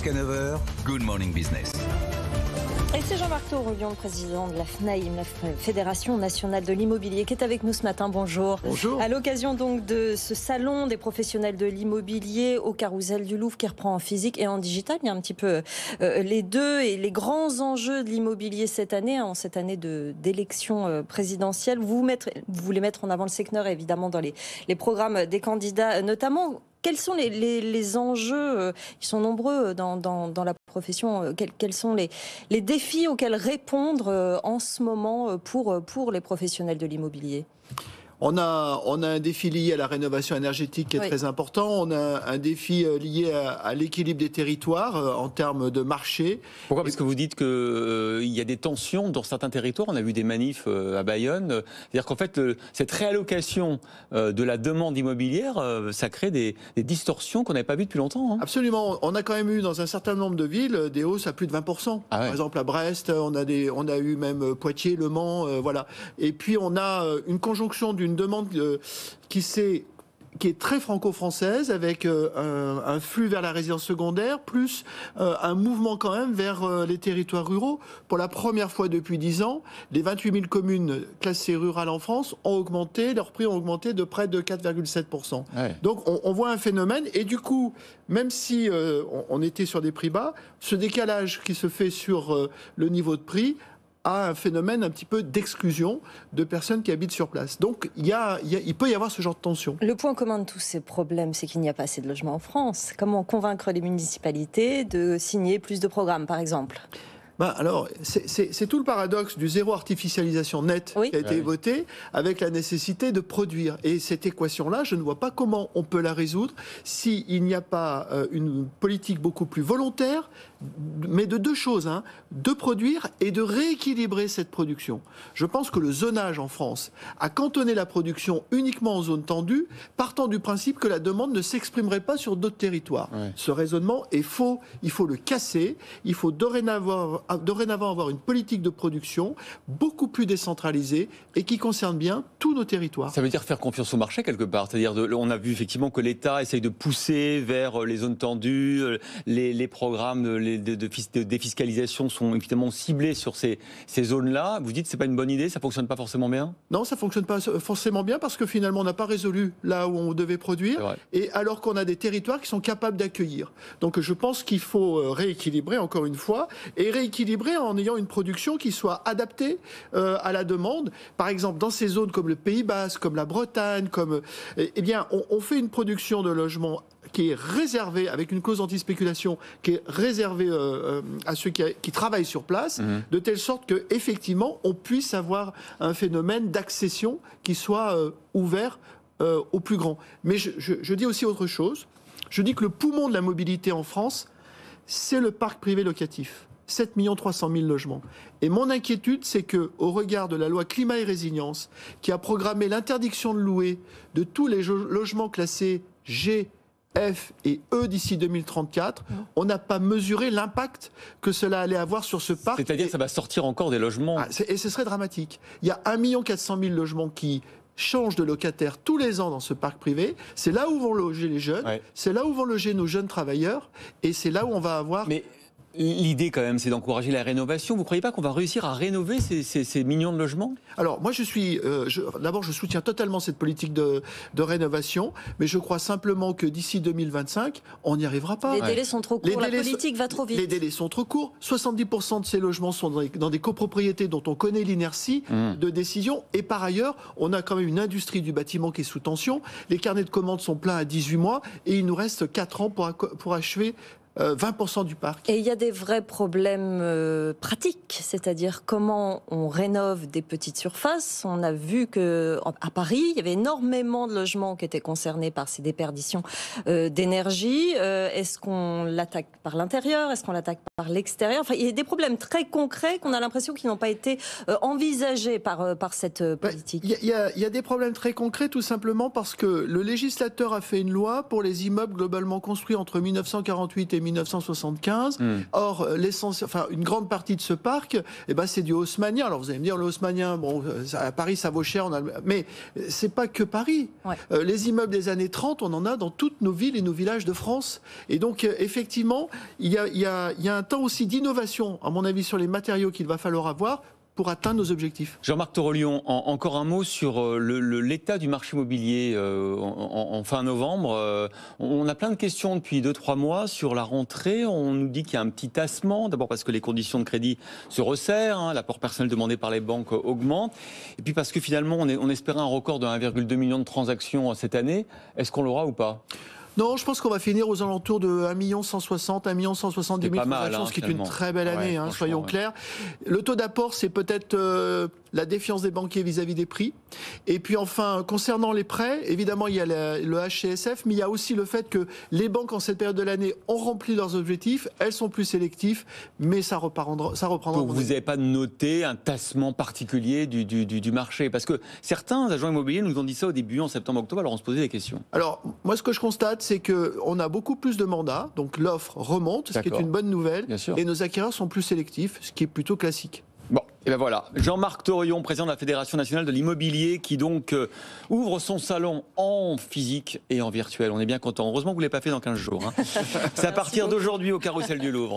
Jusqu'à 9h, Good Morning Business. Et c'est Jean-Marc Torolion, le président de la FNAIM, la Fédération Nationale de l'Immobilier, qui est avec nous ce matin. Bonjour. Bonjour. À l'occasion donc de ce salon des professionnels de l'immobilier au Carrousel du Louvre qui reprend en physique et en digital, il y a un petit peu les deux et les grands enjeux de l'immobilier cette année, en cette année d'élection présidentielle. Vous voulez mettre en avant le secteur évidemment dans les programmes des candidats notamment. Quels sont les enjeux, ils sont nombreux dans la profession, quels sont les défis auxquels répondre en ce moment pour les professionnels de l'immobilier ? On a un défi lié à la rénovation énergétique qui est très important. On a un défi lié à l'équilibre des territoires en termes de marché. Pourquoi ? Parce que vous dites qu'il y a des tensions dans certains territoires. On a vu des manifs à Bayonne. C'est-à-dire qu'en fait, cette réallocation de la demande immobilière, ça crée des distorsions qu'on n'avait pas vues depuis longtemps. Hein. Absolument. On a quand même eu dans un certain nombre de villes des hausses à plus de 20%. Par exemple, à Brest, on a eu même Poitiers, Le Mans, voilà. Et puis on a une conjonction d'une demande qui est très franco-française, avec un flux vers la résidence secondaire, plus un mouvement quand même vers les territoires ruraux. Pour la première fois depuis 10 ans, les 28 000 communes classées rurales en France ont augmenté, leurs prix ont augmenté de près de 4,7%. Ouais. Donc on voit un phénomène, et du coup, même si on était sur des prix bas, ce décalage qui se fait sur le niveau de prix a un phénomène un petit peu d'exclusion de personnes qui habitent sur place. Donc il peut y avoir ce genre de tension. Le point commun de tous ces problèmes, c'est qu'il n'y a pas assez de logements en France. Comment convaincre les municipalités de signer plus de programmes, par exemple ? Alors, c'est tout le paradoxe du zéro artificialisation nette qui a été voté, avec la nécessité de produire. Et cette équation-là, je ne vois pas comment on peut la résoudre s'il n'y a pas une politique beaucoup plus volontaire, mais de deux choses, de produire et de rééquilibrer cette production. Je pense que le zonage en France a cantonné la production uniquement en zone tendue, partant du principe que la demande ne s'exprimerait pas sur d'autres territoires. Ouais. Ce raisonnement est faux, il faut le casser, il faut dorénavant avoir une politique de production beaucoup plus décentralisée et qui concerne bien tous nos territoires. Ça veut dire faire confiance au marché quelque part. C'est-à-dire, on a vu effectivement que l'État essaye de pousser vers les zones tendues, les programmes de défiscalisation sont évidemment ciblés sur ces zones-là. Vous dites que c'est pas une bonne idée, ça fonctionne pas forcément bien ? Non, ça fonctionne pas forcément bien parce que finalement on n'a pas résolu là où on devait produire, et alors qu'on a des territoires qui sont capables d'accueillir. Donc je pense qu'il faut rééquilibrer encore une fois, et rééquilibrer en ayant une production qui soit adaptée à la demande. Par exemple, dans ces zones comme le Pays Basque, comme la Bretagne, on fait une production de logements qui est réservée, avec une clause anti-spéculation, qui est réservée à ceux qui travaillent sur place, de telle sorte qu'effectivement, on puisse avoir un phénomène d'accession qui soit ouvert au plus grand. Mais je dis aussi autre chose. Je dis que le poumon de la mobilité en France, c'est le parc privé locatif. 7 300 000 logements. Et mon inquiétude, c'est que, au regard de la loi Climat et Résilience, qui a programmé l'interdiction de louer de tous les logements classés G, F et E d'ici 2034, on n'a pas mesuré l'impact que cela allait avoir sur ce parc. C'est-à-dire que ça va sortir encore des logements. Et ce serait dramatique. Il y a 1 400 000 logements qui changent de locataires tous les ans dans ce parc privé. C'est là où vont loger les jeunes, c'est là où vont loger nos jeunes travailleurs, et c'est là où on va avoir... L'idée, quand même, c'est d'encourager la rénovation. Vous ne croyez pas qu'on va réussir à rénover ces millions de logements ? Alors, moi, d'abord, je soutiens totalement cette politique de rénovation, mais je crois simplement que d'ici 2025, on n'y arrivera pas. Les délais sont trop courts, la politique va trop vite. Les délais sont trop courts. 70% de ces logements sont dans des copropriétés dont on connaît l'inertie de décision. Et par ailleurs, on a quand même une industrie du bâtiment qui est sous tension. Les carnets de commandes sont pleins à 18 mois et il nous reste 4 ans pour achever 20% du parc. Et il y a des vrais problèmes pratiques, c'est-à-dire comment on rénove des petites surfaces. On a vu qu'à Paris, il y avait énormément de logements qui étaient concernés par ces déperditions d'énergie. Est-ce qu'on l'attaque par l'intérieur ? Est-ce qu'on l'attaque par l'extérieur ? Enfin, il y a des problèmes très concrets qu'on a l'impression qu'ils n'ont pas été envisagés par cette politique. Il y a des problèmes très concrets tout simplement parce que le législateur a fait une loi pour les immeubles globalement construits entre 1948 et 1975. Or, une grande partie de ce parc, c'est du haussmannien. Alors vous allez me dire, le haussmannien, bon, à Paris ça vaut cher, mais c'est pas que Paris. Ouais. Les immeubles des années 30, on en a dans toutes nos villes et nos villages de France. Et donc, effectivement, il y a un temps aussi d'innovation, à mon avis, sur les matériaux qu'il va falloir avoir pour atteindre nos objectifs. Jean-Marc Torolion, encore un mot sur l'état du marché immobilier en fin novembre. On a plein de questions depuis 2-3 mois sur la rentrée. On nous dit qu'il y a un petit tassement, d'abord parce que les conditions de crédit se resserrent, l'apport personnel demandé par les banques augmente, et puis parce que finalement on espérait un record de 1,2 million de transactions cette année. Est-ce qu'on l'aura ou pas ? Non, je pense qu'on va finir aux alentours de 1 160 000, 1 170 000 transactions, ce qui est une très belle année, soyons clairs. Le taux d'apport, c'est peut-être la défiance des banquiers vis-à-vis des prix. Et puis enfin, concernant les prêts, évidemment, il y a le HCSF, mais il y a aussi le fait que les banques, en cette période de l'année, ont rempli leurs objectifs, elles sont plus sélectives, mais ça reprendra. Donc vous n'avez pas noté un tassement particulier du marché? Parce que certains agents immobiliers nous ont dit ça au début, en septembre-octobre, alors on se posait des questions. Alors, moi, ce que je constate, c'est qu'on a beaucoup plus de mandats, donc l'offre remonte, ce qui est une bonne nouvelle, et nos acquéreurs sont plus sélectifs, ce qui est plutôt classique. Bon, et ben voilà, Jean-Marc Torolion, président de la Fédération nationale de l'immobilier, qui donc ouvre son salon en physique et en virtuel. On est bien content. Heureusement que vous ne l'avez pas fait dans 15 jours. C'est à partir d'aujourd'hui au Carrousel du Louvre.